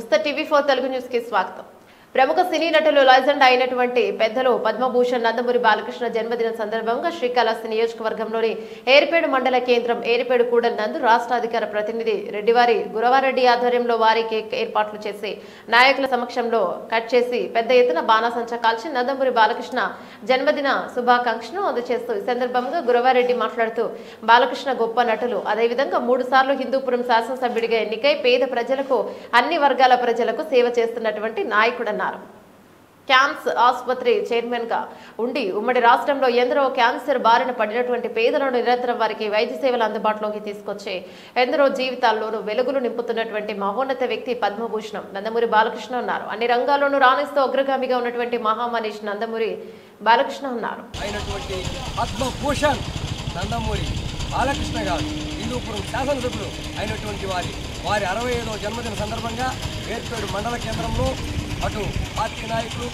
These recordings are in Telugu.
నమస్తే టీవీ4 తెలుగు న్యూస్ కి స్వాగతం। ప్రముఖ సినీ నటులు లెజెండ్ అయినటువంటి పెద్దలు పద్మభూషణ్ నందమూరి బాలకృష్ణ జన్మదిన సందర్భంగా శ్రీకాళహస్తి నియోజకవర్గంలోని ఏరిపేడు మండల కేంద్రం ఏరిపేడు కూడలి నందు రాష్ట్ర అధికార ప్రతినిధి రెడ్డివారి గురవారెడ్డి ఆధ్వర్యంలో వారి కేక్ ఏర్పాట్లు చేసి నాయకుల సమక్షంలో కట్ చేసి పెద్ద ఎత్తున బాణాసంచా కాల్చి నందమూరి బాలకృష్ణ జన్మదిన శుభాకాంక్షలు అందజేస్తూ ఈ సందర్భంగా గురవారెడ్డి మాట్లాడుతూ బాలకృష్ణ గొప్ప నటులు, అదేవిధంగా 3 సార్లు హిందూపురం శాసనసభ్యుడిగా ఎన్నికై పేద ప్రజలకు అన్ని వర్గాల ప్రజలకు సేవ చేస్తున్నటువంటి నాయకుడన్నారు। క్యాన్సర్ ఆసుపత్రి చైర్మన్ గా ఉండి ఉమ్మడి రాష్ట్రంలో ఎందరో క్యాన్సర్ బారిన పడినటువంటి పేదలను నిరంతరం వారికి వైద్య సేవలు అందుబాటులోకి తీసుకొచ్చే ఎందరో జీవితాల్లోనూ వెలుగులు నింపుతున్నటువంటి మహోన్నత వ్యక్తి పద్మభూషణం నందమూరి బాలకృష్ణ ఉన్నారు। అన్ని రంగాల్లోనూ రాణిస్తూ అగ్రగామిగా ఉన్నటువంటి మహామనీష్ నందమూరి బాలకృష్ణ ఉన్నారు। అయినటువంటి పద్మభూషణ్ నందమూరి బాలకృష్ణ గారు హిందూపురం శాసనసభ్యులు అయినటువంటి వారి 65వ జన్మదిన సందర్భంగా ఏర్పేడు మండల కేంద్రంలో అటు పార్టీ నాయకులు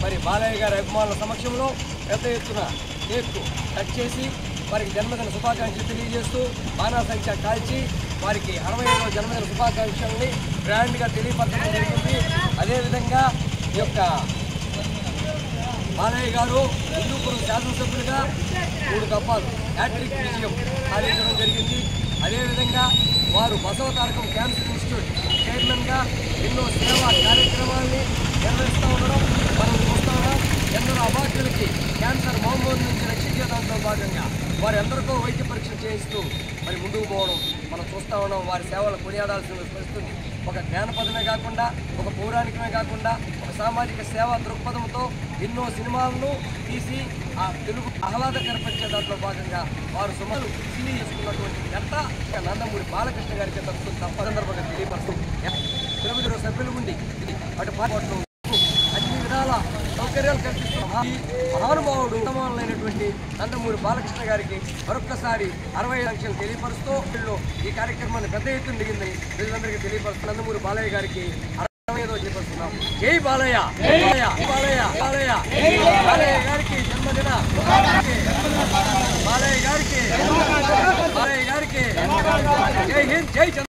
మరి బాలయ్య గారి అభిమానుల సమక్షంలో పెద్ద ఎత్తున కేక్ కట్ చేసి వారికి జన్మదిన శుభాకాంక్షలు తెలియజేస్తూ బాణాసంచా కాల్చి వారికి 65వ జన్మదిన శుభాకాంక్షల్ని గ్రాండ్గా తెలియపరచడం జరిగింది। అదేవిధంగా ఈ యొక్క బాలయ్య గారు హిందూపురం శాసనసభ్యులుగా 3 దఫాలు హ్యాట్రిక్ విజయం సాధించడం జరిగింది। అదేవిధంగా వారు బసవతారకం క్యాన్సర్ ఇన్స్టిట్యూట్ చైర్మన్గా ఎన్నో సేవా కార్యక్రమాల్ని నిర్వహిస్తూ ఉండడం మనం చూస్తూ ఉన్నాం। ఎందరో అవార్డులకి క్యాన్సర్ మహమ్మారి నుంచి రక్షించే దాంట్లో భాగంగా వారు ఎందరికో వైద్య పరీక్షలు చేయిస్తూ మరి ముందుకు పోవడం మనం చూస్తూ ఉన్నాం। వారి సేవలు కొనియాడాల్సిన వస్తుంది। ఒక జ్ఞానపదమే కాకుండా, ఒక పౌరాణికమే కాకుండా, ఒక సామాజిక సేవా దృక్పథంతో ఎన్నో సినిమాలను తీసి ఆ తెలుగు ఆహ్లాదకరపరిచే దాంట్లో భాగంగా వారు సుమారు సినీ చేసుకున్నటువంటి గంట నందమూరి బాలకృష్ణ గారికి సందర్భంగా తెలియపరుస్తుంది। తెలుగుదేశం సభ్యులు ఉండి అటు పాటు అన్ని విధాల సౌకర్యాలు కల్పిస్తున్న మహానుభావుడు ఉత్తమమైనటువంటి నందమూరి బాలకృష్ణ గారికి మరొక్కసారి 60 లక్షలు తెలియపరుస్తూ ఈ కార్యక్రమాన్ని పెద్ద ఎత్తున దిగిందని ప్రజలందరికీ తెలియపరుస్తూ నందమూరి బాలయ్య గారికి 65వ తెలియపరుస్తున్నాం। జై బాలయ్య, బాలయ్య, బాలయ్య, బాలయ్య గారికి జన్మదిన బాలయ్య గారికి జై హింద్, జై